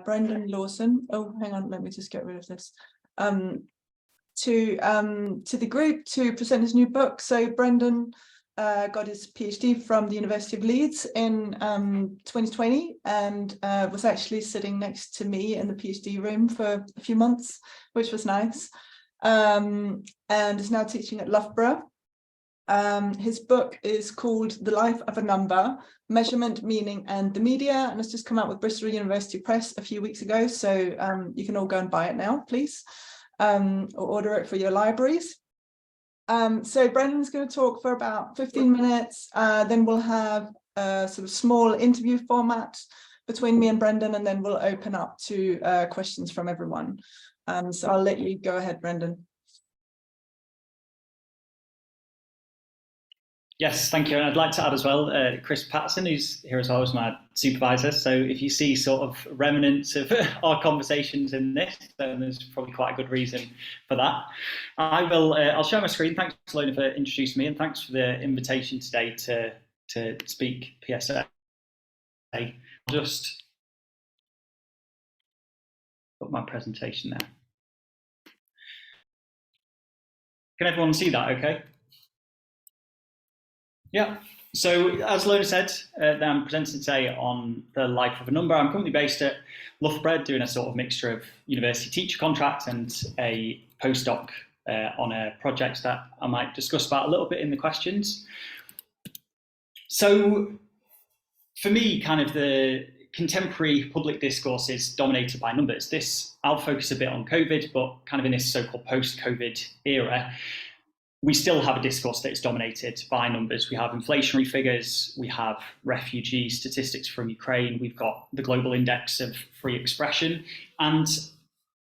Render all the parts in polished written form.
Brendan Lawson. Oh, hang on, let me just get rid of this. To the group to present his new book. So Brendan got his PhD from the University of Leeds in 2020 and was actually sitting next to me in the PhD room for a few months, which was nice, and is now teaching at Loughborough. His book is called The Life of a Number, Measurement, Meaning and the Media, and it's just come out with Bristol University Press a few weeks ago, so you can all go and buy it now, please, or order it for your libraries. So Brendan's going to talk for about 15 minutes, then we'll have a sort of small interview format between me and Brendan, and then we'll open up to questions from everyone. So I'll let you go ahead, Brendan. Yes, thank you. And I'd like to add as well, Chris Patterson, who's here as well as my supervisor. So if you see sort of remnants of our conversations in this, then there's probably quite a good reason for that. I'll share my screen. Thanks, Lona, for introducing me, and thanks for the invitation today to speak PSA. I'll just put my presentation there. Can everyone see that okay? Yeah, so as Lona said, I'm presenting today on the life of a number. I'm currently based at Loughborough doing a sort of mixture of university teacher contract and a postdoc on a project that I might discuss about a little bit in the questions. So for me, kind of the contemporary public discourse is dominated by numbers. I'll focus a bit on COVID, but kind of in this so-called post-COVID era, we still have a discourse that is dominated by numbers. We have inflationary figures, we have refugee statistics from Ukraine, we've got the global index of free expression. And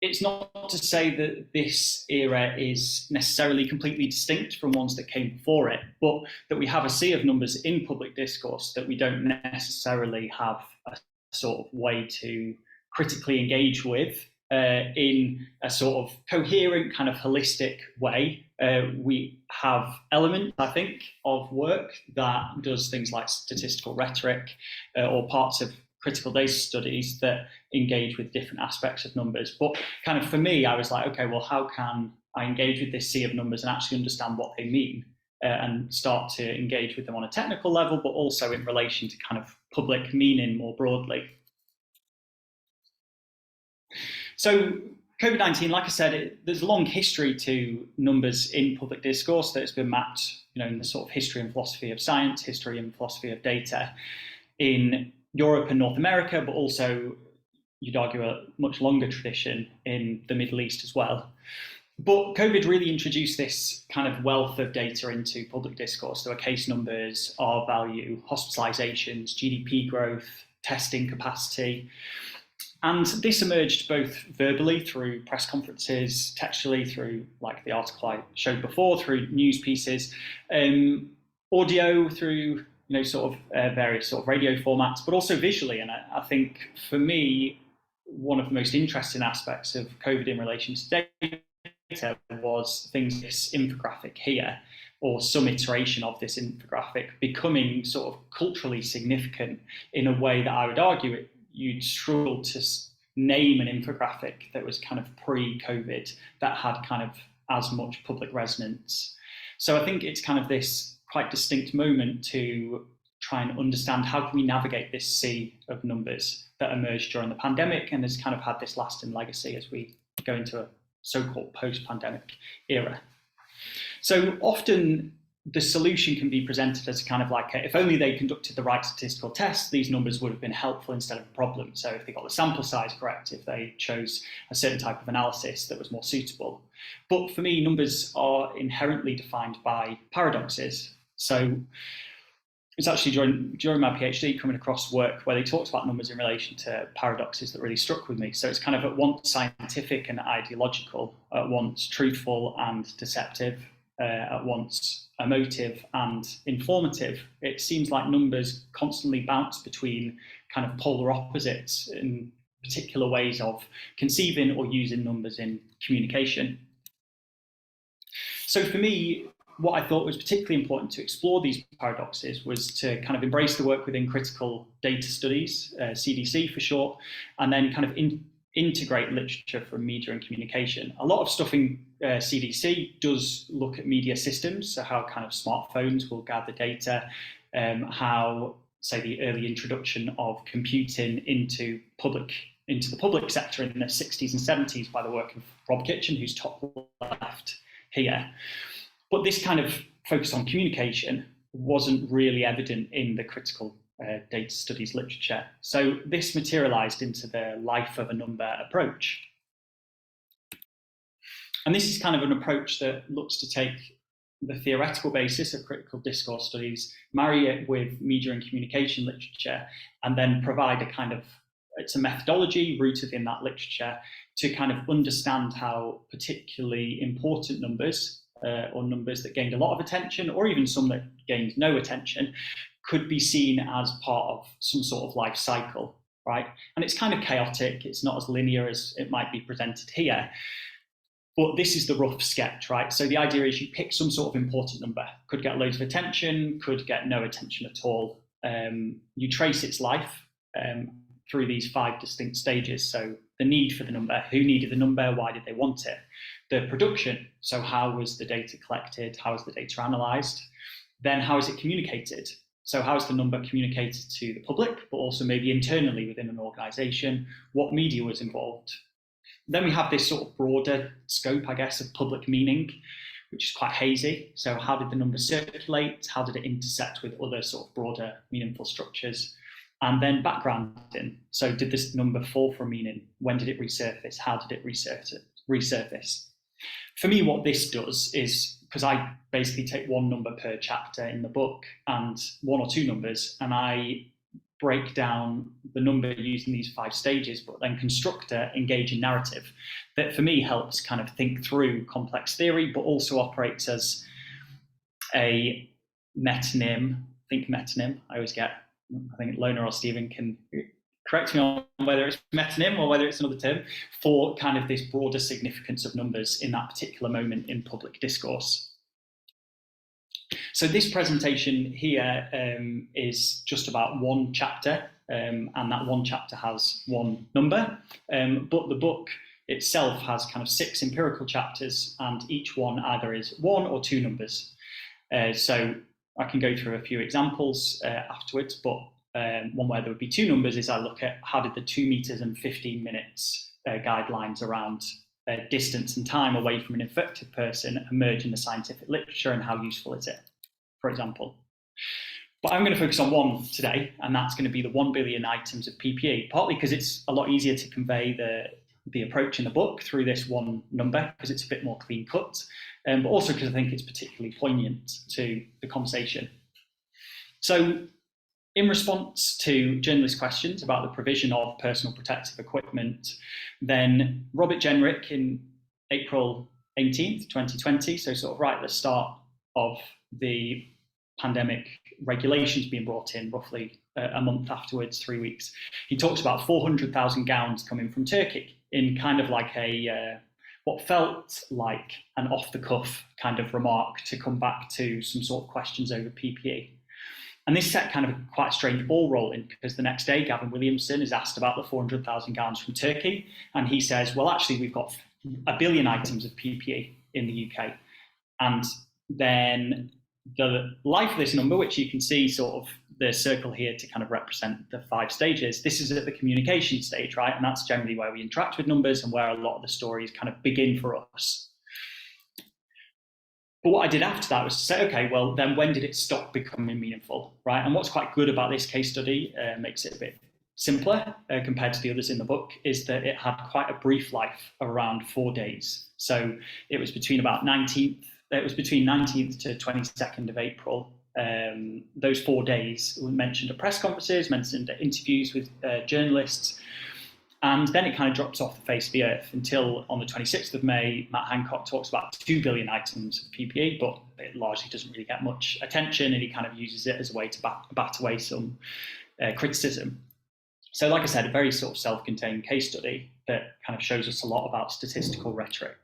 it's not to say that this era is necessarily completely distinct from ones that came before it, but that we have a sea of numbers in public discourse that we don't necessarily have a sort of way to critically engage with in a sort of coherent, kind of holistic way. We have elements, I think, of work that does things like statistical rhetoric or parts of critical data studies that engage with different aspects of numbers. But kind of for me, I was like, okay, well, how can I engage with this sea of numbers and actually understand what they mean and start to engage with them on a technical level, but also in relation to kind of public meaning more broadly. So COVID-19, like I said, there's a long history to numbers in public discourse that's been mapped, in the sort of history and philosophy of science, history and philosophy of data in Europe and North America, but also, you'd argue, a much longer tradition in the Middle East as well. But COVID really introduced this kind of wealth of data into public discourse. There were case numbers, R value, hospitalizations, GDP growth, testing capacity. And this emerged both verbally through press conferences, textually through, like the article I showed before, through news pieces, audio through sort of various sort of radio formats, but also visually. And I think for me, one of the most interesting aspects of COVID in relation to data was things like this infographic here, or some iteration of this infographic becoming sort of culturally significant in a way that I would argue you'd struggle to name an infographic that was kind of pre-COVID that had kind of as much public resonance. So I think it's kind of this quite distinct moment to try and understand how can we navigate this sea of numbers that emerged during the pandemic and has kind of had this lasting legacy as we go into a so-called post-pandemic era. So often the solution can be presented as kind of like, if only they conducted the right statistical tests, these numbers would have been helpful instead of a problem. So if they got the sample size correct, if they chose a certain type of analysis that was more suitable. But for me, numbers are inherently defined by paradoxes. So it's actually during my PhD coming across work where they talked about numbers in relation to paradoxes that really struck with me. So it's kind of at once scientific and ideological, at once truthful and deceptive, at once emotive and informative. It seems like numbers constantly bounce between kind of polar opposites in particular ways of conceiving or using numbers in communication. So for me, what I thought was particularly important to explore these paradoxes was to kind of embrace the work within critical data studies, CDC for short, and then kind of integrate literature from media and communication. A lot of stuff in CDC does look at media systems, so how kind of smartphones will gather data, how, say, the early introduction of computing into the public sector in the 60s and 70s by the work of Rob Kitchen, who's top left here. But this kind of focus on communication wasn't really evident in the critical data studies literature. So this materialized into the life of a number approach. And this is kind of an approach that looks to take the theoretical basis of critical discourse studies, marry it with media and communication literature, and then provide a kind of, it's a methodology rooted in that literature to kind of understand how particularly important numbers or numbers that gained a lot of attention, or even some that gained no attention, could be seen as part of some sort of life cycle, right? And it's kind of chaotic. It's not as linear as it might be presented here. But this is the rough sketch, right? So the idea is you pick some sort of important number, could get loads of attention, could get no attention at all. You trace its life through these 5 distinct stages. So the need for the number, who needed the number, why did they want it? The production, so how was the data collected, how was the data analysed? Then how is it communicated? So how is the number communicated to the public, but also maybe internally within an organisation? What media was involved? Then we have this sort of broader scope, I guess, of public meaning, which is quite hazy. So how did the number circulate? How did it intersect with other sort of broader meaningful structures? And then backgrounding. So did this number fall from meaning? When did it resurface? How did it resurface? For me, what this does is, because I basically take one number per chapter in the book and 1 or 2 numbers, and I break down the number using these 5 stages, but then construct an engaging narrative that for me helps kind of think through complex theory, but also operates as a metonym. Think metonym. I think Lona or Stephen can correct me on whether it's metonym or whether it's another term, for kind of this broader significance of numbers in that particular moment in public discourse. So this presentation here is just about one chapter, and that one chapter has one number, but the book itself has kind of 6 empirical chapters, and each one either is 1 or 2 numbers. So I can go through a few examples afterwards, but one where there would be 2 numbers is I look at how did the 2 meters and 15 minutes guidelines around distance and time away from an infected person emerge in the scientific literature, and how useful is it, for example. But I'm going to focus on one today, and that's going to be the 1 billion items of PPE, partly because it's a lot easier to convey the approach in the book through this one number, because it's a bit more clean cut, but also because I think it's particularly poignant to the conversation. So in response to journalist questions about the provision of personal protective equipment, then Robert Jenrick in April 18th, 2020, so sort of right at the start of the pandemic regulations being brought in, roughly a month afterwards, 3 weeks, he talks about 400,000 gowns coming from Turkey in kind of like a what felt like an off-the-cuff kind of remark to come back to some sort of questions over PPE. And this set kind of quite a strange ball rolling, because the next day Gavin Williamson is asked about the 400,000 gowns from Turkey, and he says, well, actually, we've got 1 billion items of PPE in the UK. And then the life of this number, which you can see sort of the circle here to kind of represent the 5 stages, this is at the communication stage, right? And that's generally where we interact with numbers and where a lot of the stories kind of begin for us. But what I did after that was to say, okay, well, then when did it stop becoming meaningful, right? And what's quite good about this case study, makes it a bit simpler compared to the others in the book, is that it had quite a brief life, around 4 days. So it was between 19th to 22nd of April. Those 4 days were mentioned at press conferences, mentioned at interviews with journalists. And then it kind of drops off the face of the earth until on the 26th of May, Matt Hancock talks about 2 billion items of PPE, but it largely doesn't really get much attention, and he kind of uses it as a way to bat away some criticism. So like I said, a very sort of self-contained case study that kind of shows us a lot about statistical rhetoric.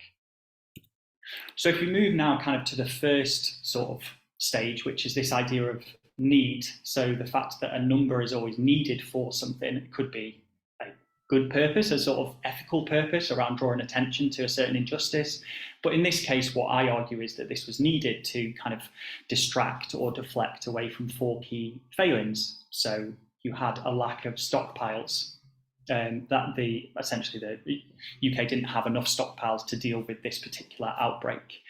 So if we move now kind of to the first sort of stage, which is this idea of need. So the fact that a number is always needed for something. It could be a good purpose, a sort of ethical purpose around drawing attention to a certain injustice. But in this case, what I argue is that this was needed to kind of distract or deflect away from four key failings. So you had a lack of stockpiles. Essentially the UK didn't have enough stockpiles to deal with this particular outbreak.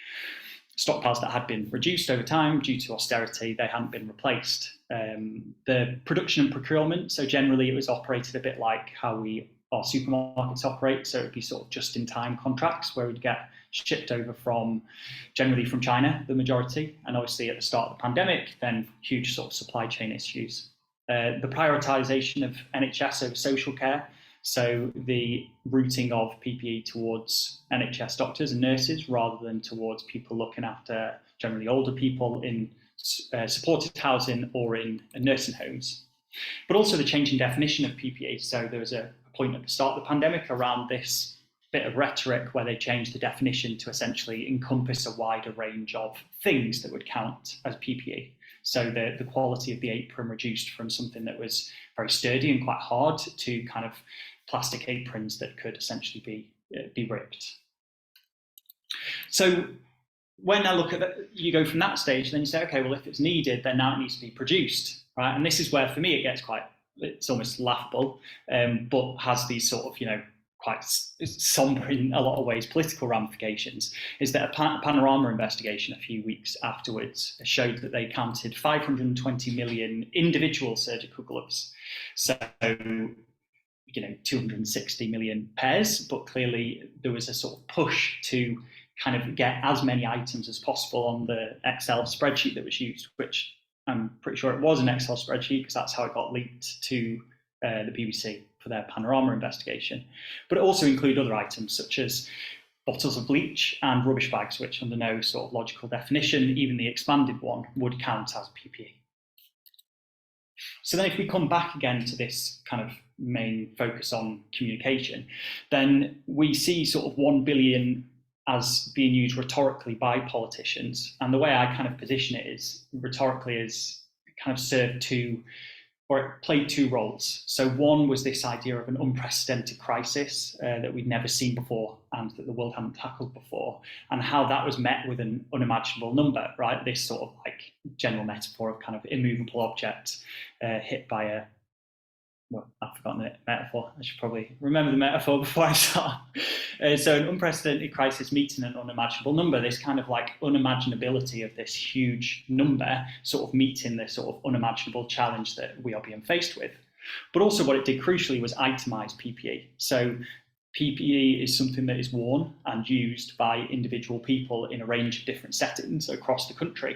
Stockpiles that had been reduced over time due to austerity, they hadn't been replaced. The production and procurement, so generally it was operated a bit like how our supermarkets operate, so it would be sort of just-in-time contracts where we'd get shipped over generally from China, the majority, and obviously at the start of the pandemic, then huge sort of supply chain issues. The prioritisation of NHS over social care, so the routing of PPE towards NHS doctors and nurses rather than towards people looking after generally older people in supported housing or in nursing homes. But also the changing definition of PPE. So there was a point at the start of the pandemic around this bit of rhetoric where they changed the definition to essentially encompass a wider range of things that would count as PPE. So the quality of the apron reduced from something that was very sturdy and quite hard to kind of plastic aprons that could essentially be ripped. So when I look at that, you go from that stage, then you say, okay, well, if it's needed, then now it needs to be produced, right? And this is where, for me, it gets it's almost laughable, but has these sort of, quite somber in a lot of ways political ramifications, is that a Panorama investigation a few weeks afterwards showed that they counted 520 million individual surgical gloves. So 260 million pairs, but clearly there was a sort of push to kind of get as many items as possible on the Excel spreadsheet that was used, which I'm pretty sure it was an Excel spreadsheet because that's how it got leaked to the BBC for their Panorama investigation. But it also included other items such as bottles of bleach and rubbish bags, which under no sort of logical definition, even the expanded one, would count as PPE. So then if we come back again to this kind of main focus on communication, then we see sort of 1 billion as being used rhetorically by politicians. And the way I kind of position it is rhetorically is kind of it played two roles. So one was this idea of an unprecedented crisis that we'd never seen before and that the world hadn't tackled before, and how that was met with an unimaginable number, right? This sort of like general metaphor of kind of immovable object hit by I've forgotten the metaphor. I should probably remember the metaphor before I start. So an unprecedented crisis meeting an unimaginable number, this kind of like unimaginability of this huge number sort of meeting the sort of unimaginable challenge that we are being faced with. But also what it did crucially was itemize PPE. So PPE is something that is worn and used by individual people in a range of different settings across the country.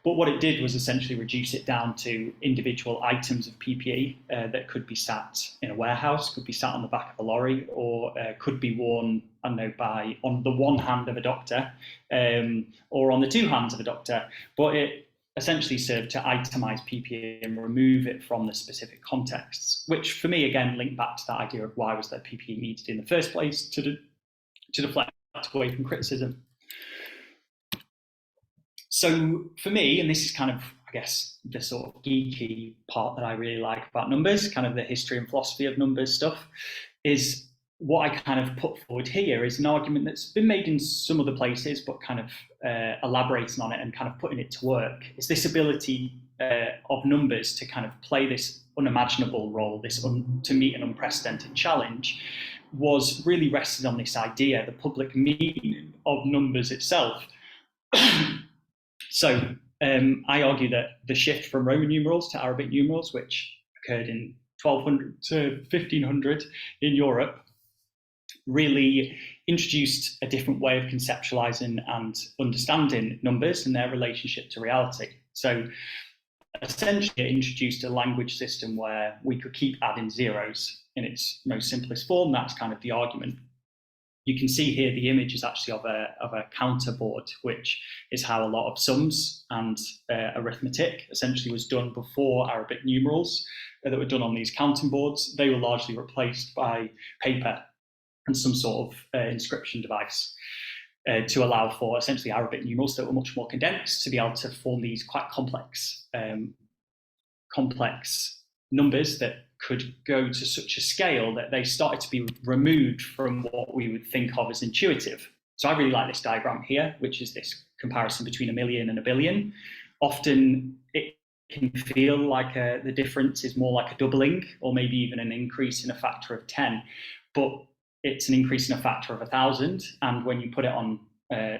But what it did was essentially reduce it down to individual items of PPE that could be sat in a warehouse, could be sat on the back of a lorry, or could be worn, on the one hand of a doctor, or on the two hands of a doctor. But it essentially served to itemize PPE and remove it from the specific contexts, which for me, again, linked back to that idea of why was that PPE needed in the first place, to deflect away from criticism. So for me, and this is kind of, I guess, the sort of geeky part that I really like about numbers, kind of the history and philosophy of numbers stuff, is what I kind of put forward here is an argument that's been made in some other places, but kind of elaborating on it and kind of putting it to work. It's this ability of numbers to kind of play this unimaginable role, to meet an unprecedented challenge, was really rested on this idea, the public meaning of numbers itself. So I argue that the shift from Roman numerals to Arabic numerals, which occurred in 1200 to 1500 in Europe, really introduced a different way of conceptualizing and understanding numbers and their relationship to reality. So essentially it introduced a language system where we could keep adding zeros in its most simplest form. That's kind of the argument. You can see here the image is actually of a counter board, which is how a lot of sums and arithmetic essentially was done before Arabic numerals that were done on these counting boards. They were largely replaced by paper and some sort of inscription device. to allow for essentially Arabic numerals that were much more condensed to be able to form these quite complex numbers that could go to such a scale that they started to be removed from what we would think of as intuitive. So I really like this diagram here, which is this comparison between a million and a billion. Often it can feel like the difference is more like a doubling or maybe even an increase in a factor of 10, but it's an increase in a factor of 1,000. And when you put it on,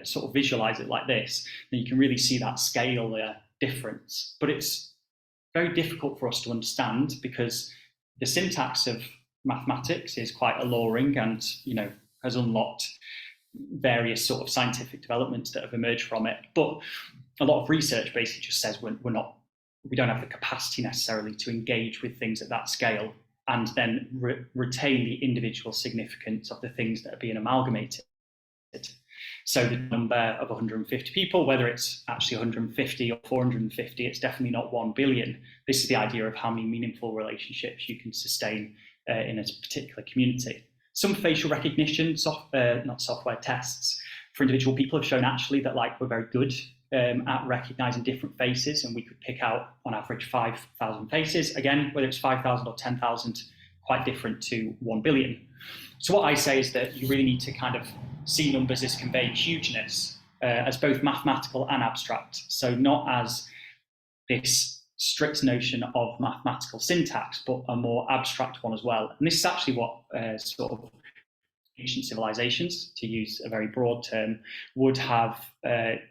sort of visualize it like this, then you can really see that scale difference. But it's very difficult for us to understand because the syntax of mathematics is quite alluring and, has unlocked various sort of scientific developments that have emerged from it. But a lot of research basically just says we don't have the capacity necessarily to engage with things at that scale and then retain the individual significance of the things that are being amalgamated. So the number of 150 people, whether it's actually 150 or 450, it's definitely not 1 billion. This is the idea of how many meaningful relationships you can sustain in a particular community. Some facial recognition, not software tests for individual people have shown actually that we're very good at recognizing different faces, and we could pick out on average 5,000 faces. Again, whether it's 5,000 or 10,000, quite different to 1 billion. So what I say is that you really need to kind of see numbers as conveying hugeness, as both mathematical and abstract. So not as this strict notion of mathematical syntax, but a more abstract one as well. And this is actually what sort of ancient civilizations, to use a very broad term, would have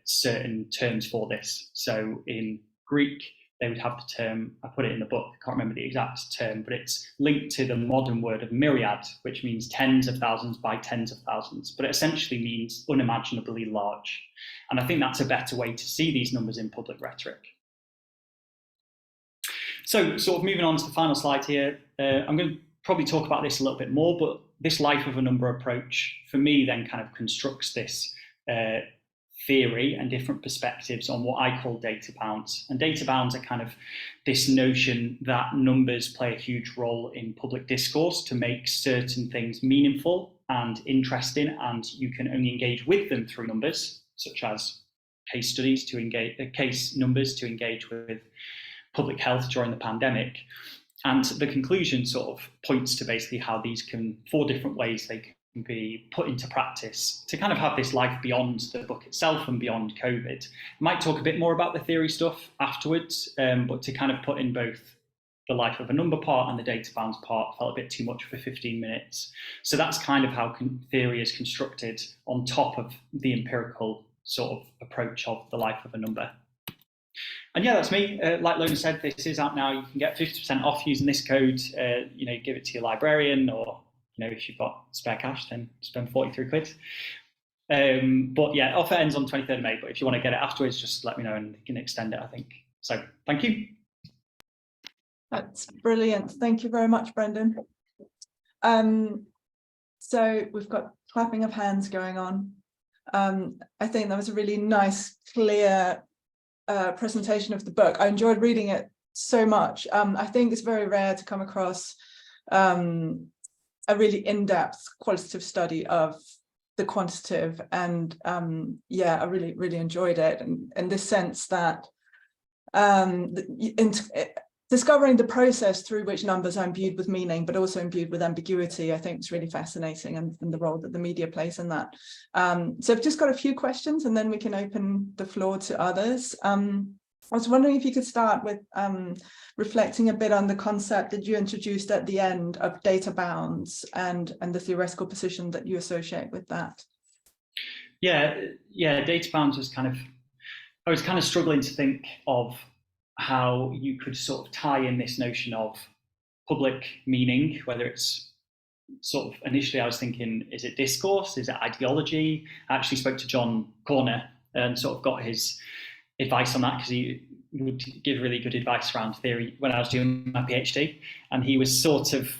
certain terms for this. So in Greek, they would have the term, I put it in the book, I can't remember the exact term, but it's linked to the modern word of myriad, which means tens of thousands by tens of thousands, but it essentially means unimaginably large. And I think that's a better way to see these numbers in public rhetoric. So sort of moving on to the final slide here, I'm going to probably talk about this a little bit more, but this life of a number approach for me then kind of constructs this theory and different perspectives on what I call data bounds. And data bounds are kind of this notion that numbers play a huge role in public discourse to make certain things meaningful and interesting, and you can only engage with them through numbers, such as case studies to engage, case numbers to engage with public health during the pandemic. And the conclusion sort of points to basically how these can, 4 different ways they can be put into practice to kind of have this life beyond the book itself and beyond COVID. I might talk a bit more about the theory stuff afterwards, but to kind of put in both the life of a number part and the data bounds part felt a bit too much for 15 minutes. So that's kind of how theory is constructed on top of the empirical sort of approach of the life of a number. And yeah, that's me. Like Lona said, this is out now. You can get 50% off using this code. Give it to your librarian, or if you've got spare cash, then spend 43 quid. But yeah, offer ends on 23rd of May. But if you want to get it afterwards, just let me know and you can extend it, I think. So thank you. That's brilliant. Thank you very much, Brendan. So we've got clapping of hands going on. I think that was a really nice, clear presentation of the book. I enjoyed reading it so much. I think it's very rare to come across a really in-depth qualitative study of the quantitative, and yeah, I really enjoyed it, and in this sense that discovering the process through which numbers are imbued with meaning, but also imbued with ambiguity, I think is really fascinating, and the role that the media plays in that. So I've just got a few questions, and then we can open the floor to others. I was wondering if you could start with reflecting a bit on the concept that you introduced at the end of data bounds and the theoretical position that you associate with that. Yeah, data bounds was I was kind of struggling to think of how you could sort of tie in this notion of public meaning, whether it's sort of initially I was thinking, is it discourse? Is it ideology? I actually spoke to John Corner and sort of got his advice on that, because he would give really good advice around theory when I was doing my PhD, and he was sort of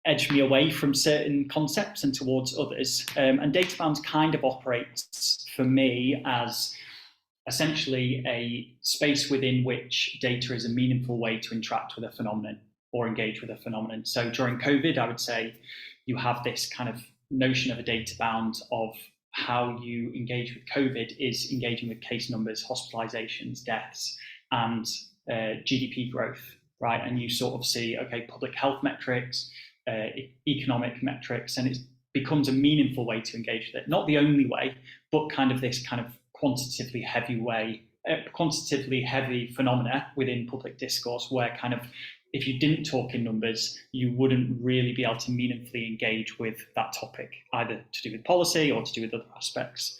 edged me away from certain concepts and towards others. And data bounds kind of operates for me as essentially a space within which data is a meaningful way to interact with a phenomenon or engage with a phenomenon. So during COVID, I would say you have this kind of notion of a data bound of how you engage with COVID is engaging with case numbers, hospitalizations, deaths, and GDP growth, right? And you sort of see, okay, public health metrics, economic metrics, and it becomes a meaningful way to engage with it. Not the only way, but kind of this kind of quantitatively heavy phenomena within public discourse, where kind of if you didn't talk in numbers, you wouldn't really be able to meaningfully engage with that topic, either to do with policy or to do with other aspects.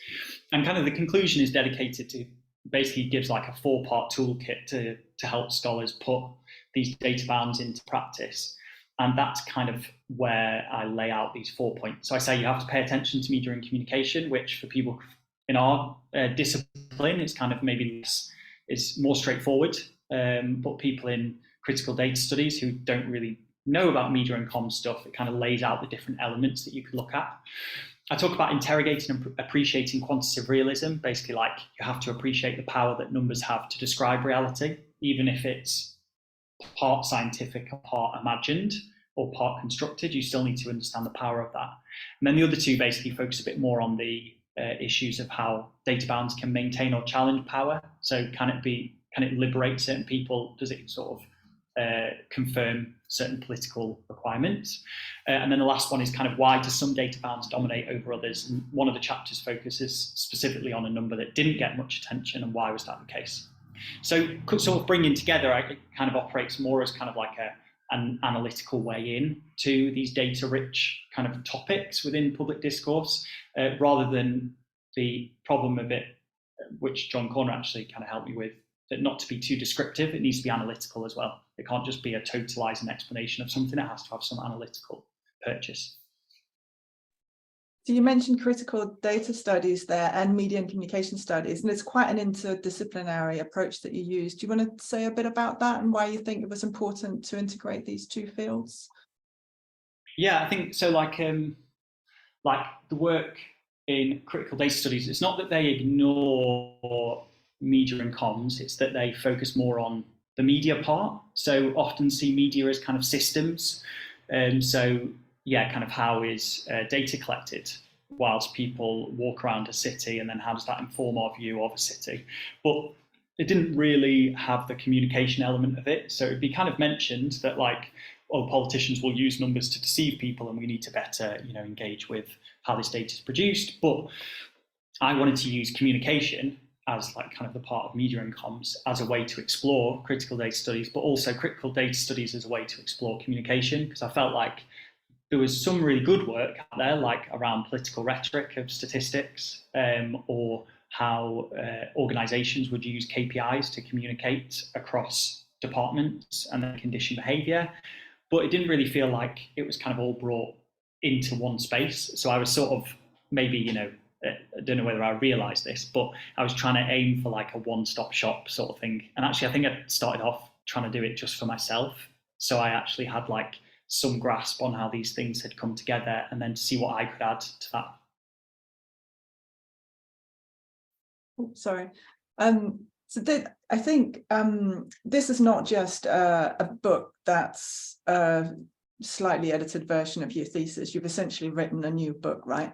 And kind of the conclusion is dedicated to, basically gives like a 4-part toolkit to help scholars put these data bounds into practice. And that's kind of where I lay out these 4 points. So I say you have to pay attention to media and communication, which for people in our discipline, it's kind of maybe less, it's more straightforward. But people in critical data studies who don't really know about media and comms stuff, it kind of lays out the different elements that you could look at. I talk about interrogating and appreciating quantitative realism, basically like you have to appreciate the power that numbers have to describe reality, even if it's part scientific or part imagined or part constructed, you still need to understand the power of that. And then the other two basically focus a bit more on the issues of how data bounds can maintain or challenge power. So can it liberate certain people? Does it sort of confirm certain political requirements? And then the last one is kind of why do some data bounds dominate over others? And one of the chapters focuses specifically on a number that didn't get much attention, and why was that the case? So sort of bringing together, it kind of operates more as kind of like an analytical way in to these data-rich kind of topics within public discourse, rather than the problem of it, which John Corner actually kind of helped me with, that not to be too descriptive, it needs to be analytical as well. It can't just be a totalizing explanation of something, it has to have some analytical purchase. So you mentioned critical data studies there and media and communication studies, and it's quite an interdisciplinary approach that you use. Do you want to say a bit about that and why you think it was important to integrate these two fields? Yeah, I think so. Like the work in critical data studies, it's not that they ignore media and comms, it's that they focus more on the media part. So often see media as kind of systems. So yeah, kind of how is data collected whilst people walk around a city, and then how does that inform our view of a city? But it didn't really have the communication element of it. So it'd be kind of mentioned that like, oh, politicians will use numbers to deceive people and we need to better, engage with how this data is produced. But I wanted to use communication as like kind of the part of media and comms as a way to explore critical data studies, but also critical data studies as a way to explore communication, because I felt like there was some really good work out there, like around political rhetoric of statistics, or how organizations would use KPIs to communicate across departments and then condition behavior. But it didn't really feel like it was kind of all brought into one space. So I was sort of maybe, I don't know whether I realised this, but I was trying to aim for like a one-stop shop sort of thing. And actually, I think I started off trying to do it just for myself. So I actually had like some grasp on how these things had come together, and then to see what I could add to that. Oh, sorry. I think this is not just a book that's a slightly edited version of your thesis. You've essentially written a new book, right?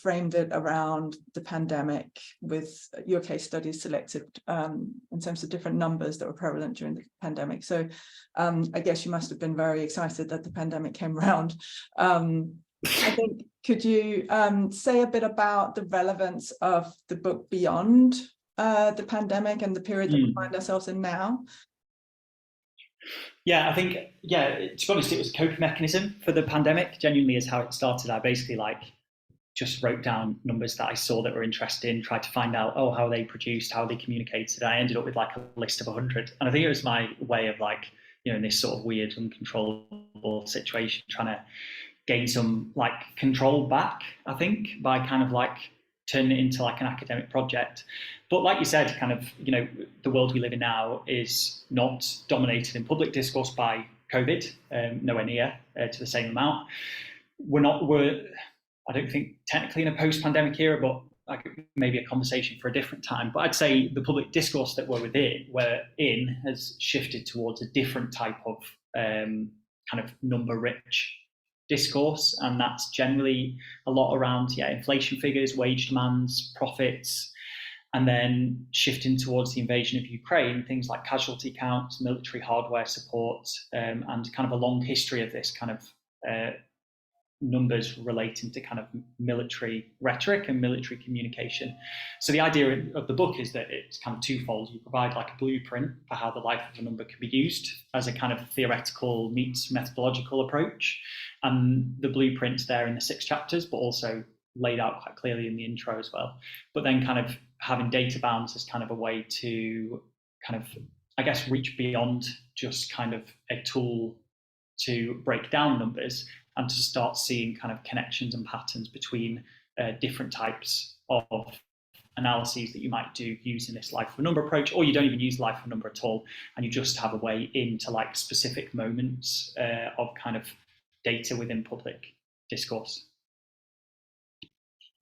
Framed it around the pandemic with your case studies selected in terms of different numbers that were prevalent during the pandemic. So I guess you must have been very excited that the pandemic came around. I think, could you say a bit about the relevance of the book beyond the pandemic and the period that we find ourselves in now? Yeah, I think, to be honest, it was a coping mechanism for the pandemic, genuinely is how it started. I basically just wrote down numbers that I saw that were interesting, tried to find out, how they produced, how they communicated. I ended up with like a list of 100. And I think it was my way of in this sort of weird, uncontrollable situation, trying to gain some control back, I think, by kind of turning it into an academic project. But like you said, kind of, the world we live in now is not dominated in public discourse by COVID, nowhere near to the same amount. We're I don't think technically in a post-pandemic era, but maybe a conversation for a different time. But I'd say the public discourse that we're in has shifted towards a different type of kind of number-rich discourse, and that's generally a lot around inflation figures, wage demands, profits, and then shifting towards the invasion of Ukraine, things like casualty counts, military hardware support, and kind of a long history of this kind of numbers relating to kind of military rhetoric and military communication. So the idea of the book is that it's kind of twofold. You provide like a blueprint for how the life of a number can be used as a kind of theoretical meets methodological approach. And the blueprint's there in the 6 chapters, but also laid out quite clearly in the intro as well. But then kind of having data bounds as kind of a way to kind of, I guess, reach beyond just kind of a tool to break down numbers, and to start seeing kind of connections and patterns between different types of analyses that you might do using this life of a number approach, or you don't even use life of a number at all, and you just have a way into like specific moments of kind of data within public discourse.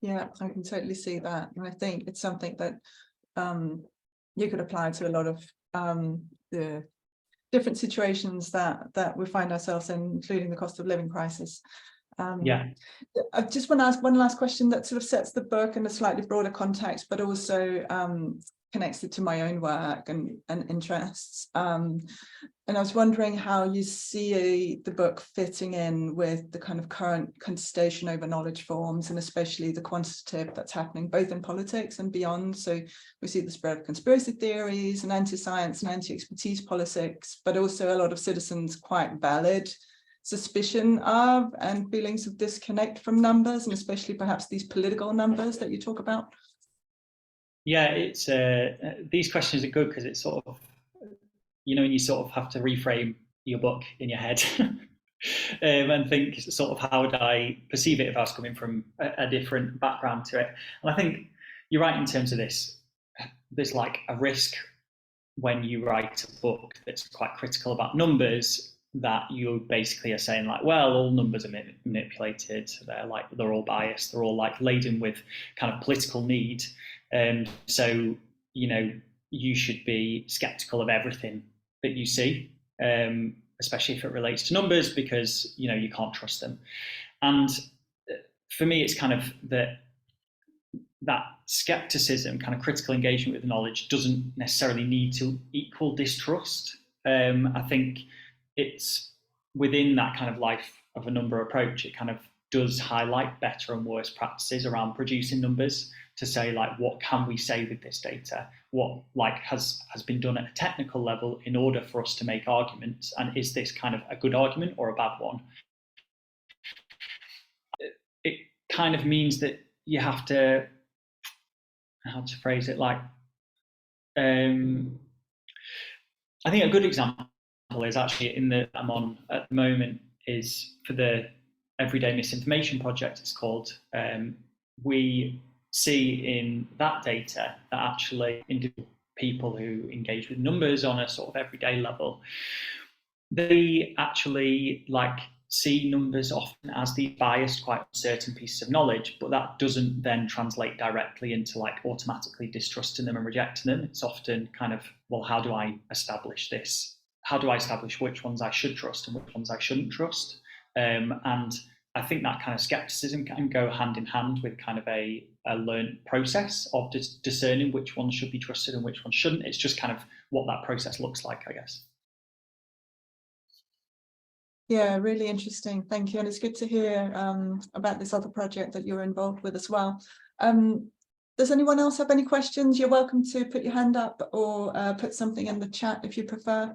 Yeah, I can totally see that. And I think it's something that you could apply to a lot of the different situations that we find ourselves in, including the cost of living crisis. I just want to ask one last question that sort of sets the book in a slightly broader context, but also connects it to my own work and interests. And I was wondering how you see the book fitting in with the kind of current contestation over knowledge forms, and especially the quantitative that's happening both in politics and beyond. So we see the spread of conspiracy theories and anti-science and anti-expertise politics, but also a lot of citizens' quite valid suspicion of and feelings of disconnect from numbers, and especially perhaps these political numbers that you talk about. Yeah, it's these questions are good because it's sort of, you know, you sort of have to reframe your book in your head and think sort of how would I perceive it if I was coming from a different background to it. And I think you're right in terms of this. There's like a risk when you write a book that's quite critical about numbers, that you basically are saying like, well, all numbers are manipulated. They're all biased. They're all like laden with kind of political need. So, you know, you should be skeptical of everything that you see, especially if it relates to numbers, because, you know, you can't trust them. And for me, it's kind of that skepticism, kind of critical engagement with knowledge, doesn't necessarily need to equal distrust. I think it's within that kind of life of a number approach, it kind of does highlight better and worse practices around producing numbers, to say like, what can we say with this data? What like has been done at a technical level in order for us to make arguments, and is this kind of a good argument or a bad one? It kind of means that you have to, how to phrase it, like, I think a good example is actually in the I'm on at the moment is for the Everyday Misinformation Project, it's called. We see in that data that actually individual people who engage with numbers on a sort of everyday level, they actually like see numbers often as these biased, quite certain pieces of knowledge, but that doesn't then translate directly into like automatically distrusting them and rejecting them. It's often kind of, well, how do I establish this? How do I establish which ones I should trust and which ones I shouldn't trust? And I think that kind of skepticism can go hand in hand with kind of a learned process of discerning which ones should be trusted and which ones shouldn't. It's just kind of what that process looks like, I guess. Yeah, really interesting. Thank you. And it's good to hear about this other project that you're involved with as well. Does anyone else have any questions? You're welcome to put your hand up or put something in the chat if you prefer.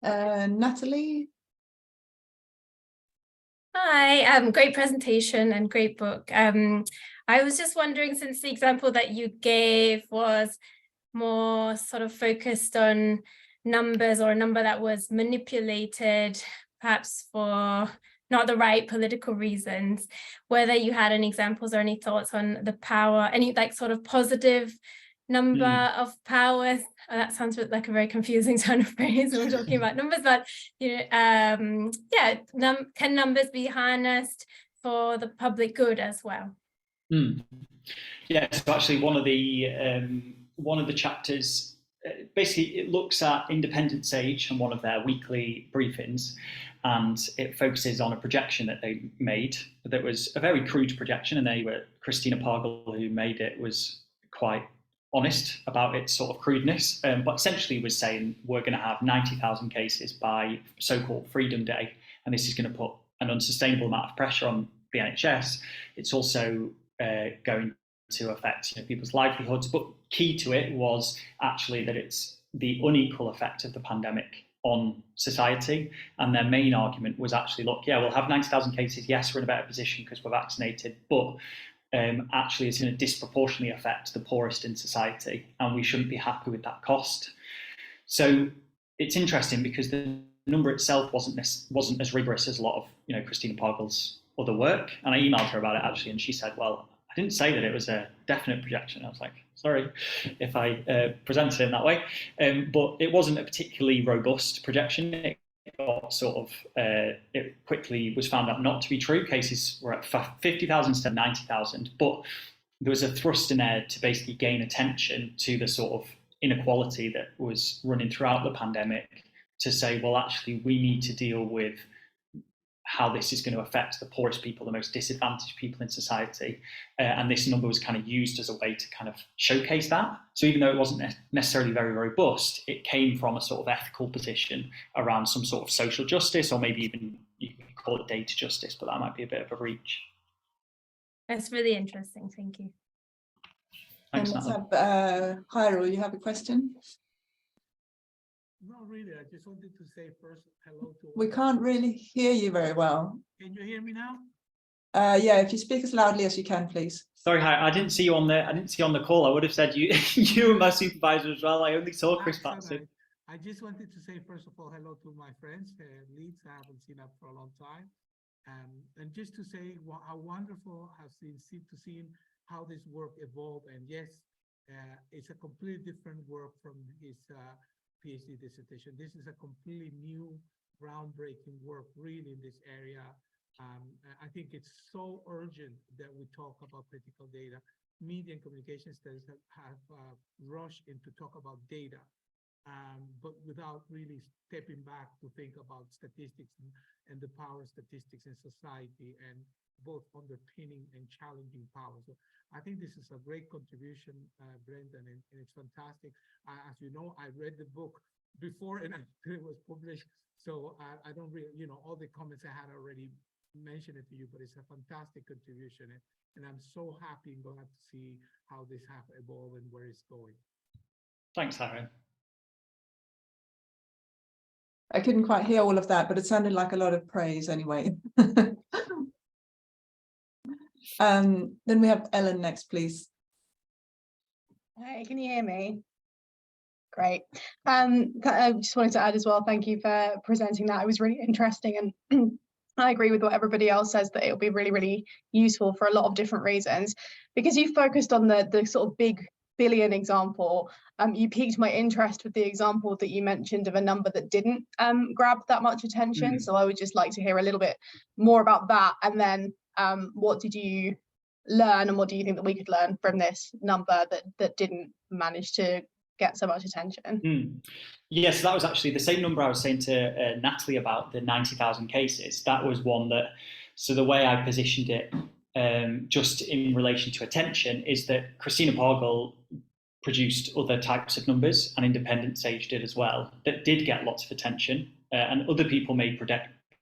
Natalie? Hi, great presentation and great book. I was just wondering, since the example that you gave was more sort of focused on numbers, or a number that was manipulated, perhaps for not the right political reasons, whether you had any examples or any thoughts on the power, any like sort of positive number of powers. That sounds like a very confusing turn of phrase when we're talking about numbers, but you know, can numbers be harnessed for the public good as well? Yeah, so actually one of the chapters basically it looks at independence age and one of their weekly briefings, and it focuses on a projection that they made that was a very crude projection, and Christina Pargle, who made it, was quite honest about its sort of crudeness, but essentially was saying we're going to have 90,000 cases by so-called Freedom Day, and this is going to put an unsustainable amount of pressure on the NHS. It's also going to affect people's livelihoods, but key to it was actually that it's the unequal effect of the pandemic on society, and their main argument was actually, look, yeah, we'll have 90,000 cases, yes, we're in a better position because we're vaccinated, but actually it's going to disproportionately affect the poorest in society, and we shouldn't be happy with that cost. So it's interesting because the number itself wasn't as rigorous as a lot of Christina Pargle's other work, and I emailed her about it actually, and she said, well, I didn't say that it was a definite projection. I was like, sorry if I presented it in that way, but it wasn't a particularly robust projection. It got it quickly was found out not to be true. Cases were at 50,000 instead of 90,000, but there was a thrust in there to basically gain attention to the sort of inequality that was running throughout the pandemic, to say, well, actually, we need to deal with how this is going to affect the poorest people, the most disadvantaged people in society. And this number was kind of used as a way to kind of showcase that. So even though it wasn't necessarily very robust, it came from a sort of ethical position around some sort of social justice, or maybe even you could call it data justice, but that might be a bit of a reach. That's really interesting. Thank you. Thanks, and let's have Hyrule, you have a question? Not really. I just wanted to say first hello to. We can't really hear you very well. Can you hear me now? Yeah, if you speak as loudly as you can, please. Sorry, I didn't see you on the call. I would have said you you were my supervisor as well. I only saw Chris Patterson. I just wanted to say first of all hello to my friends, Leeds. I haven't seen up for a long time, and just to say how wonderful I've seen how this work evolved. And yes, it's a completely different work from his PhD dissertation. This is a completely new, groundbreaking work, really, in this area. I think it's so urgent that we talk about critical data. Media and communication studies have rushed in to talk about data, but without really stepping back to think about statistics and the power of statistics in society, and both underpinning and challenging power. So I think this is a great contribution, Brendan, and it's fantastic. As you know, I read the book before and it was published, so I don't really, all the comments I had already mentioned it to you, but it's a fantastic contribution, and I'm so happy and glad to see how this has evolved and where it's going. Thanks, Harry. I couldn't quite hear all of that, but it sounded like a lot of praise anyway. Then we have Ellen next, please. Hey, can you hear me? Great. I just wanted to add as well, thank you for presenting that. It was really interesting, and I agree with what everybody else says, that it'll be really, really useful for a lot of different reasons. Because you focused on the sort of big billion example, you piqued my interest with the example that you mentioned of a number that didn't grab that much attention. So I would just like to hear a little bit more about that, and then what did you learn, and what do you think that we could learn from this number that didn't manage to get so much attention? Yes, that was actually the same number I was saying to Natalie about, the 90,000 cases. That was one that, so the way I positioned it, just in relation to attention, is that Christina Pargle produced other types of numbers, and Independence Age did as well, that did get lots of attention, and other people made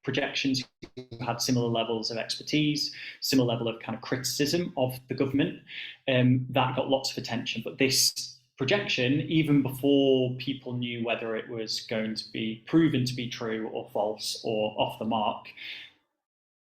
projections who had similar levels of expertise, similar level of kind of criticism of the government, that got lots of attention. But this projection, even before people knew whether it was going to be proven to be true or false or off the mark,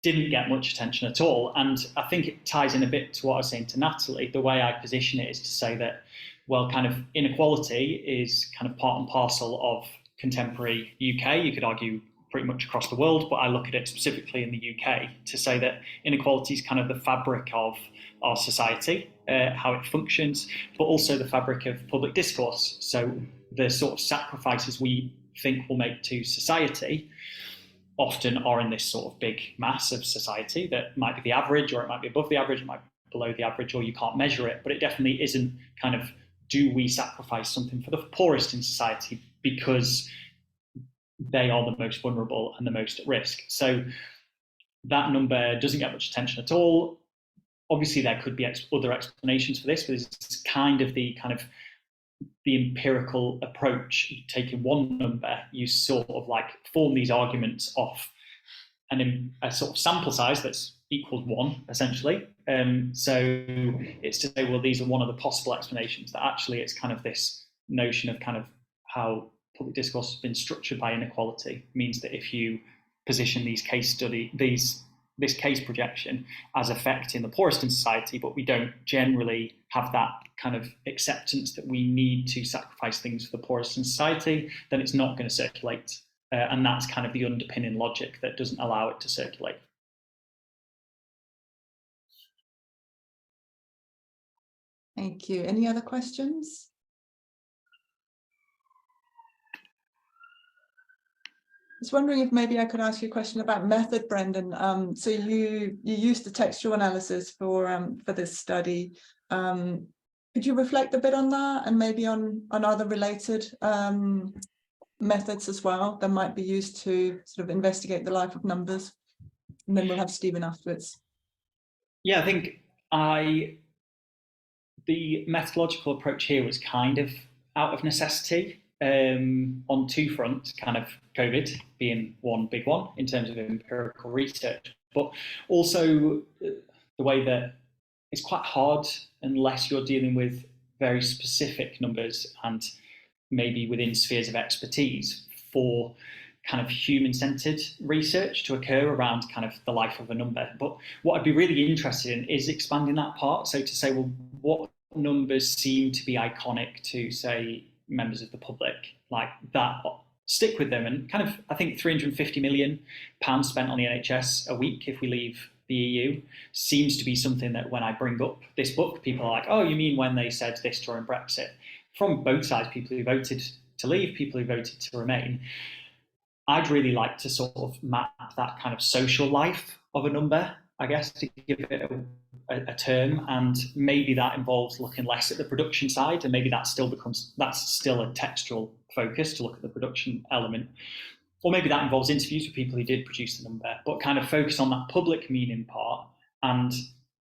didn't get much attention at all. And I think it ties in a bit to what I was saying to Natalie. The way I position it is to say that, well, kind of inequality is kind of part and parcel of contemporary UK. You could argue pretty much across the world, but I look at it specifically in the UK to say that inequality is kind of the fabric of our society, how it functions, but also the fabric of public discourse. So the sort of sacrifices we think will make to society often are in this sort of big mass of society that might be the average, or it might be above the average, it might be below the average, or you can't measure it, but it definitely isn't kind of do we sacrifice something for the poorest in society because they are the most vulnerable and the most at risk? So that number doesn't get much attention at all. Obviously, there could be other explanations for this, but it's kind of the empirical approach. Taking one number, you sort of like form these arguments off a sort of sample size that's equals 1, essentially. So it's to say, well, these are one of the possible explanations, that actually it's kind of this notion of kind of how public discourse has been structured by inequality, means that if you position this case projection as affecting the poorest in society, but we don't generally have that kind of acceptance that we need to sacrifice things for the poorest in society, then it's not going to circulate. And that's kind of the underpinning logic that doesn't allow it to circulate. Thank you. Any other questions? I was wondering if maybe I could ask you a question about method, Brendan. So you used the textual analysis for this study. Could you reflect a bit on that, and maybe on other related methods as well that might be used to sort of investigate the life of numbers? And then we'll have Stephen afterwards. Yeah, I think the methodological approach here was kind of out of necessity on two fronts, kind of COVID being one big one in terms of empirical research, but also the way that it's quite hard unless you're dealing with very specific numbers and maybe within spheres of expertise for kind of human-centered research to occur around kind of the life of a number. But what I'd be really interested in is expanding that part. So to say, well, what numbers seem to be iconic to, say, members of the public, like that, stick with them. And kind of, I think £350 million spent on the NHS a week if we leave the EU seems to be something that when I bring up this book, people are like, oh, you mean when they said this during Brexit? From both sides, people who voted to leave, people who voted to remain. I'd really like to sort of map that kind of social life of a number, I guess, to give it a term, and maybe that involves looking less at the production side, and maybe that's still a textual focus to look at the production element. Or maybe that involves interviews with people who did produce the number, but kind of focus on that public meaning part and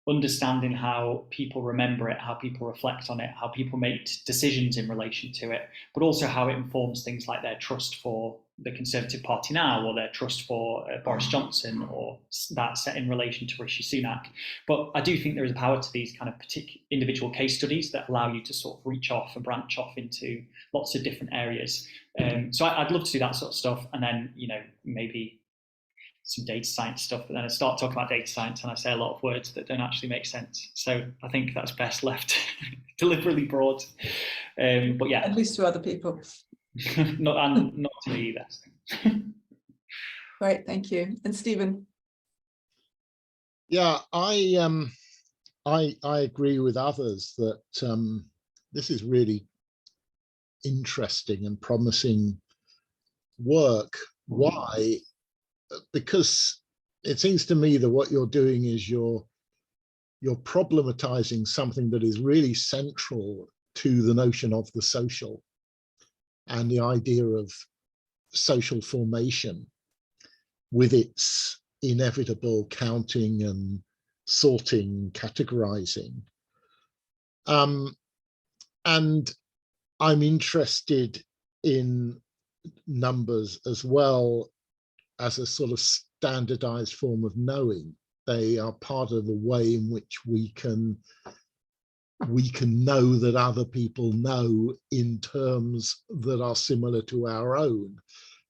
understanding how people remember it, how people reflect on it, how people make decisions in relation to it, but also how it informs things like their trust for the Conservative Party now, or their trust for Boris Johnson, or that set in relation to Rishi Sunak. But I do think there is a power to these kind of particular individual case studies that allow you to sort of reach off and branch off into lots of different areas. So I'd love to do that sort of stuff, and then, you know, maybe some data science stuff, but then I start talking about data science and I say a lot of words that don't actually make sense. So I think that's best left deliberately broad. But yeah. At least to other people. not to me either. So. Great, thank you. And Stephen? Yeah, I agree with others that this is really interesting and promising work. Why? Because it seems to me that what you're doing is you're problematizing something that is really central to the notion of the social and the idea of social formation with its inevitable counting and sorting, categorizing. And I'm interested in numbers as well as a sort of standardized form of knowing. They are part of the way in which we can know that other people know in terms that are similar to our own.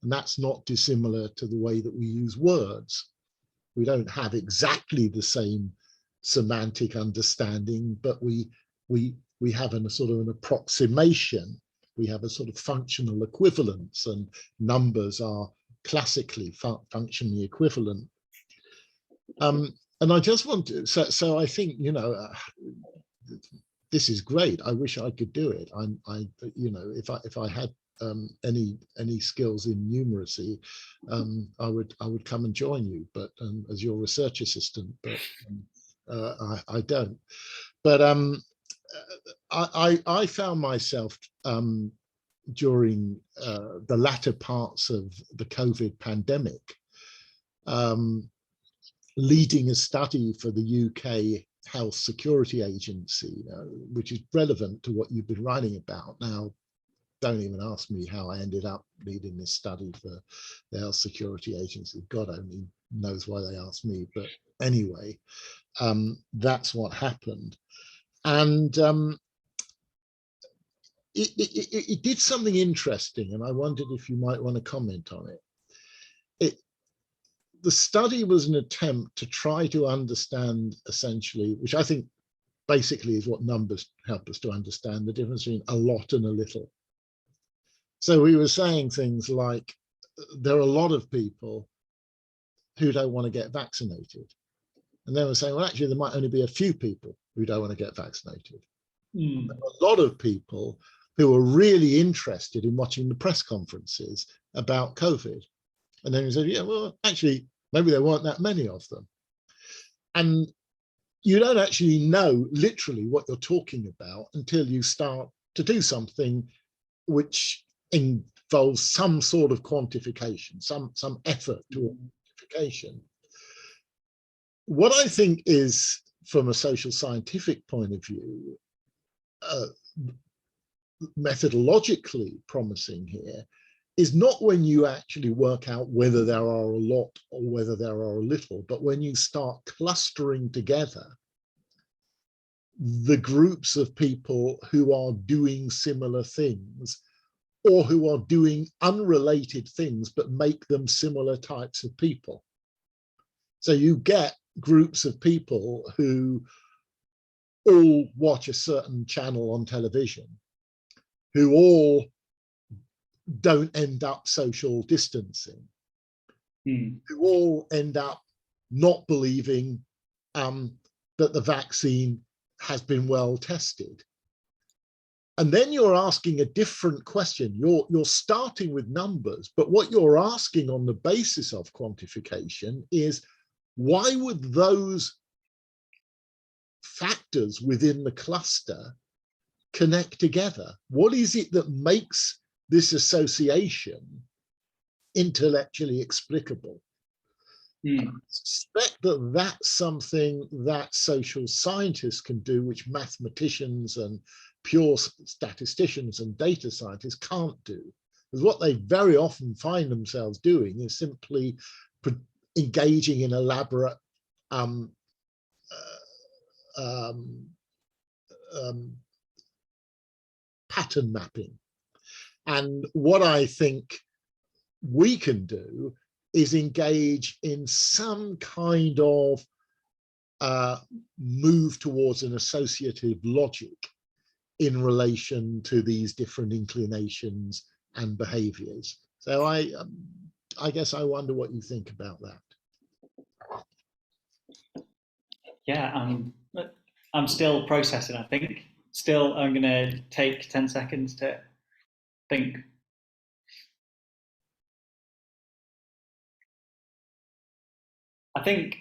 And that's not dissimilar to the way that we use words. We don't have exactly the same semantic understanding, but we have a sort of an approximation. We have a sort of functional equivalence, and numbers are classically functionally equivalent. And I just want to, so I think, you know, this is great. I wish I could do it. You know, if I had any skills in numeracy, I would come and join you, but as your research assistant, but I don't. But I found myself during the latter parts of the COVID pandemic leading a study for the UK Health Security Agency, which is relevant to what you've been writing about. Now, don't even ask me how I ended up leading this study for the Health Security Agency. God only knows why they asked me. But anyway, that's what happened. And it did something interesting, and I wondered if you might want to comment on it. The study was an attempt to try to understand, essentially, which I think basically is what numbers help us to understand, the difference between a lot and a little. So we were saying things like, there are a lot of people who don't want to get vaccinated. And then we're saying, well, actually, there might only be a few people who don't want to get vaccinated. There are a lot of people who are really interested in watching the press conferences about COVID. And then we said, yeah, well, actually, maybe there weren't that many of them. And you don't actually know literally what you're talking about until you start to do something which involves some sort of quantification, some effort to quantification. What I think is, from a social scientific point of view, methodologically promising here is not when you actually work out whether there are a lot or whether there are a little, but when you start clustering together the groups of people who are doing similar things or who are doing unrelated things but make them similar types of people. So you get groups of people who all watch a certain channel on television, who all don't end up social distancing, who all end up not believing that the vaccine has been well tested. And then you're asking a different question. You're starting with numbers, but what you're asking on the basis of quantification is, why would those factors within the cluster connect together? What is it that makes this association intellectually explicable? I suspect that that's something that social scientists can do, which mathematicians and pure statisticians and data scientists can't do. Because what they very often find themselves doing is simply engaging in elaborate pattern mapping. And what I think we can do is engage in some kind of move towards an associative logic in relation to these different inclinations and behaviors. So I guess I wonder what you think about that. Yeah, I'm still processing, I think. Still, I'm going to take 10 seconds to think. I think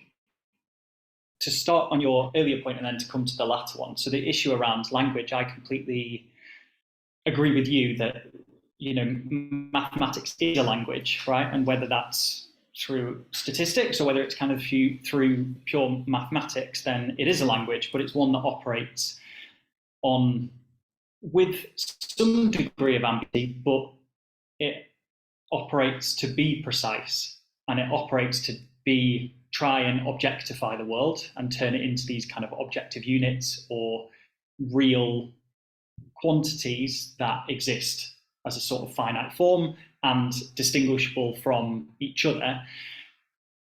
to start on your earlier point and then to come to the latter one, so the issue around language, I completely agree with you that, you know, mathematics is a language, right? And whether that's through statistics or whether it's kind of through pure mathematics, then it is a language, but it's one that operates on with some degree of ambiguity, but it operates to be precise, and it operates to try and objectify the world and turn it into these kind of objective units or real quantities that exist as a sort of finite form and distinguishable from each other.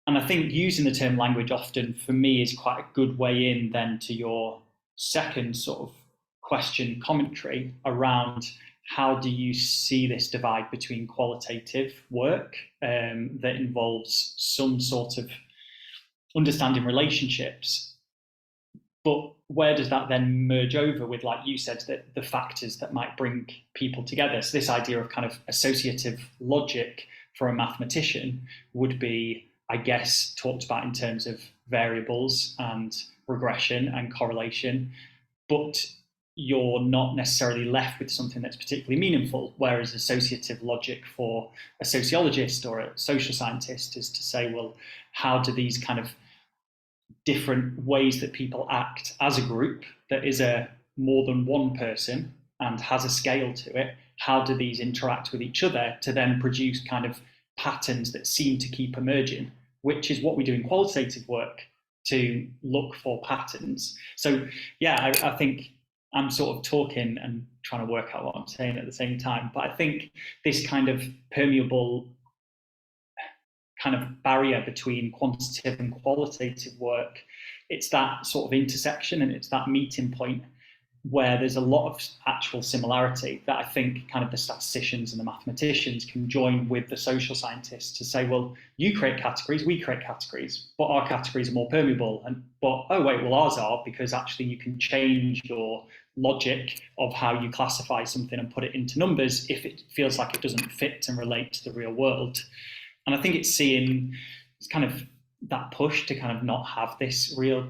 And I think using the term language often, for me, is quite a good way in then to your second sort of question commentary around how do you see this divide between qualitative work that involves some sort of understanding relationships, but where does that then merge over with, like you said, that the factors that might bring people together? So this idea of kind of associative logic for a mathematician would be, I guess, talked about in terms of variables and regression and correlation. But you're not necessarily left with something that's particularly meaningful, whereas associative logic for a sociologist or a social scientist is to say, well, how do these kind of different ways that people act as a group that is a more than one person and has a scale to it, how do these interact with each other to then produce kind of patterns that seem to keep emerging, which is what we do in qualitative work, to look for patterns. So yeah, I think I'm sort of talking and trying to work out what I'm saying at the same time, but I think this kind of permeable kind of barrier between quantitative and qualitative work, it's that sort of intersection, and it's that meeting point where there's a lot of actual similarity that I think kind of the statisticians and the mathematicians can join with the social scientists to say, well, you create categories, we create categories, but our categories are more permeable. But oh wait, well, ours are, because actually you can change your logic of how you classify something and put it into numbers if it feels like it doesn't fit and relate to the real world. And I think it's kind of that push to kind of not have this real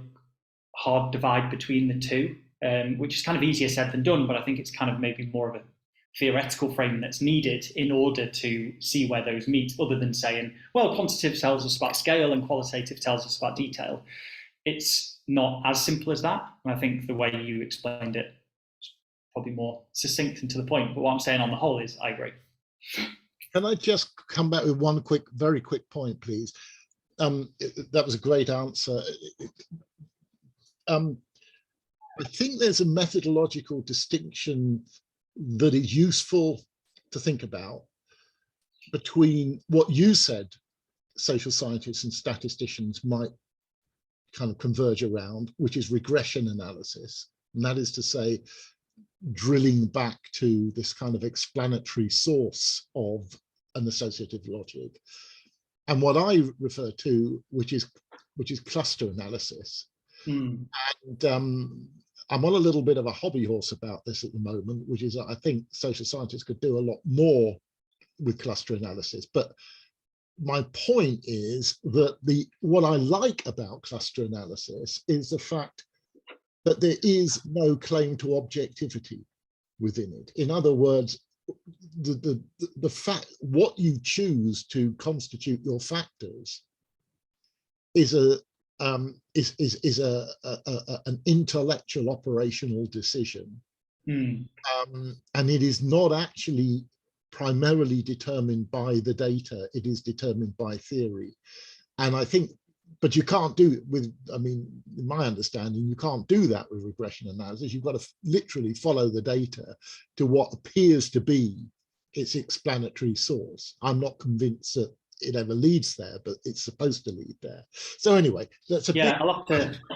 hard divide between the two, which is kind of easier said than done, but I think it's kind of maybe more of a theoretical framing that's needed in order to see where those meet, other than saying, well, quantitative tells us about scale and qualitative tells us about detail. It's not as simple as that. And I think the way you explained it is probably more succinct and to the point. But what I'm saying on the whole is I agree. Can I just come back with one very quick point, please? That was a great answer. I think there's a methodological distinction that is useful to think about between what you said social scientists and statisticians might kind of converge around, which is regression analysis. And that is to say, drilling back to this kind of explanatory source of an associative logic. And what I refer to, which is cluster analysis. And I'm on a little bit of a hobby horse about this at the moment, which is I think social scientists could do a lot more with cluster analysis. But my point is that what I like about cluster analysis is the fact that there is no claim to objectivity within it. In other words, the fact what you choose to constitute your factors is an intellectual operational decision, and it is not actually primarily determined by the data. It is determined by theory, and I think. But you can't do it with, I mean, in my understanding, you can't do that with regression analysis. You've got to literally follow the data to what appears to be its explanatory source. I'm not convinced that it ever leads there, but it's supposed to lead there. So anyway, that's a I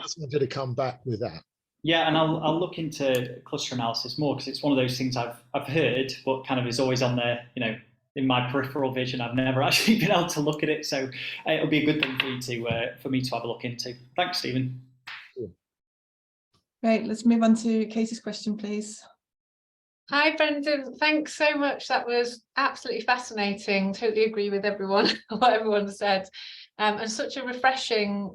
just wanted to come back with that. Yeah, and I'll look into cluster analysis more, because it's one of those things I've heard, but kind of is always on the, in my peripheral vision. I've never actually been able to look at it, so it'll be a good thing for me to have a look into. Thanks, Stephen. Great, let's move on to Katie's question, please. Hi, Brendan. Thanks so much. That was absolutely fascinating. Totally agree with everyone, what everyone said. And such a refreshing,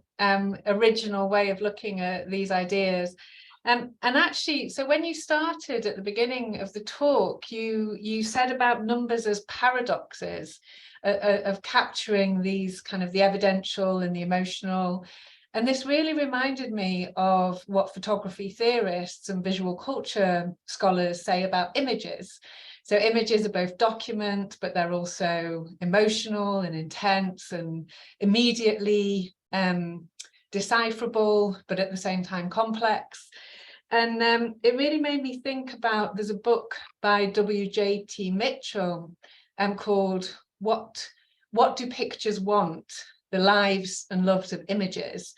original way of looking at these ideas. And actually, so when you started at the beginning of the talk, you said about numbers as paradoxes of capturing these kind of the evidential and the emotional. And this really reminded me of what photography theorists and visual culture scholars say about images. So images are both document, but they're also emotional and intense and immediately decipherable, but at the same time complex. And it really made me think about, there's a book by W.J.T. Mitchell called What Do Pictures Want? The Lives and Loves of Images.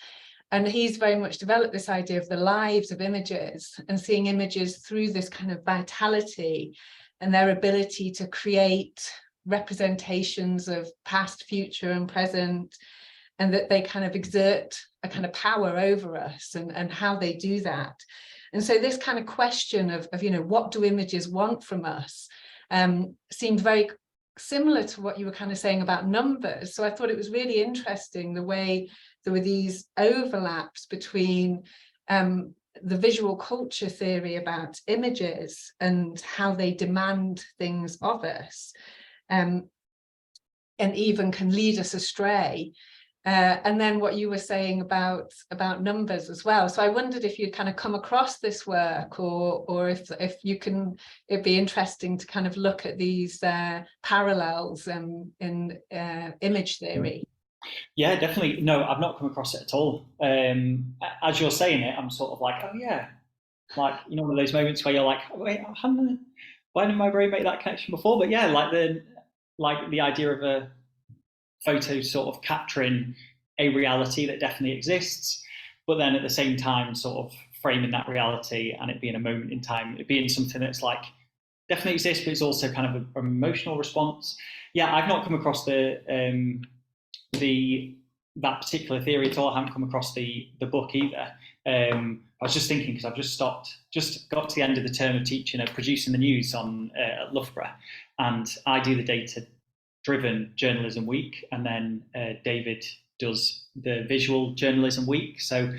And he's very much developed this idea of the lives of images and seeing images through this kind of vitality and their ability to create representations of past, future, and present, and that they kind of exert a kind of power over us, and how they do that. And so this kind of question of what do images want from us seemed very similar to what you were kind of saying about numbers. So I thought it was really interesting the way there were these overlaps between the visual culture theory about images and how they demand things of us, and even can lead us astray. And then what you were saying about numbers as well. So I wondered if you'd kind of come across this work, or if you can, it'd be interesting to kind of look at these parallels in image theory. Yeah, definitely. No, I've not come across it at all. As you're saying it, I'm sort of like, oh yeah, like, you know, one of those moments where you're like, oh, wait, why didn't my brain make that connection before? But yeah, like the idea of a photo sort of capturing a reality that definitely exists, but then at the same time sort of framing that reality and it being a moment in time, it being something that's like definitely exists, but it's also kind of an emotional response. Yeah, I've not come across that particular theory at all. I haven't come across the book either. I was just thinking, because I've just got to the end of the term of teaching of producing the news on at Loughborough, and I do the data-driven journalism week, and then David does the visual journalism week. So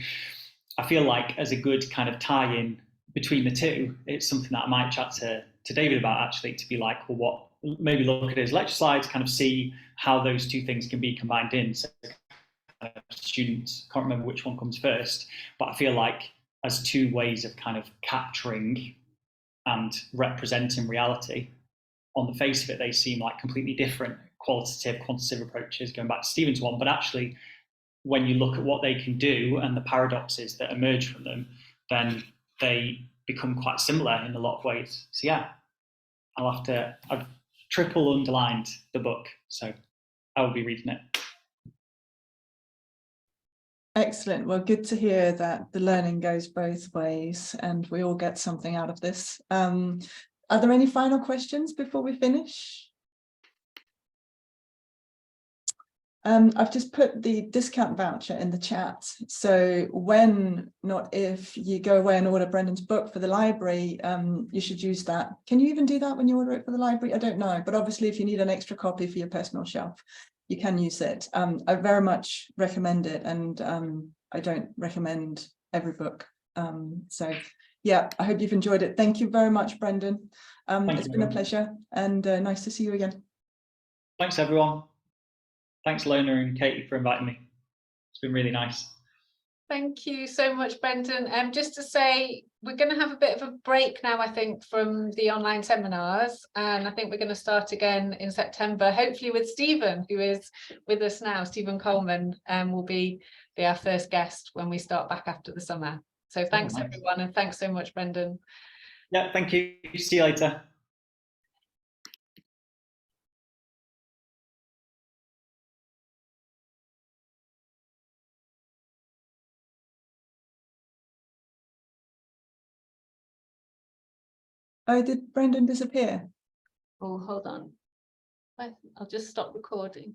I feel like as a good kind of tie-in between the two, it's something that I might chat to David about, actually, to be like, well, maybe look at his lecture slides, kind of see how those two things can be combined in. So students, can't remember which one comes first, but I feel like as two ways of kind of capturing and representing reality, on the face of it, they seem like completely different qualitative, quantitative approaches, going back to Stephen's one, but actually, when you look at what they can do and the paradoxes that emerge from them, then they become quite similar in a lot of ways. So yeah, I've triple underlined the book, so I will be reading it. Excellent. Well, good to hear that the learning goes both ways and we all get something out of this. Are there any final questions before we finish? I've just put the discount voucher in the chat. So when, not if, you go away and order Brendan's book for the library, you should use that. Can you even do that when you order it for the library? I don't know, but obviously if you need an extra copy for your personal shelf, you can use it. I very much recommend it, and I don't recommend every book. So yeah, I hope you've enjoyed it. Thank you very much, Brendan. It's been a pleasure, and nice to see you again. Thanks, everyone. Thanks, Lona and Katie, for inviting me. It's been really nice. Thank you so much, Brendan. Just to say, we're going to have a bit of a break now, I think, from the online seminars, and I think we're going to start again in September, hopefully with Stephen, who is with us now. Stephen Coleman will be our first guest when we start back after the summer. So thanks, everyone, and thanks so much, Brendan. Yeah, thank you. See you later. Oh, did Brendan disappear? Oh, hold on. I'll just stop recording.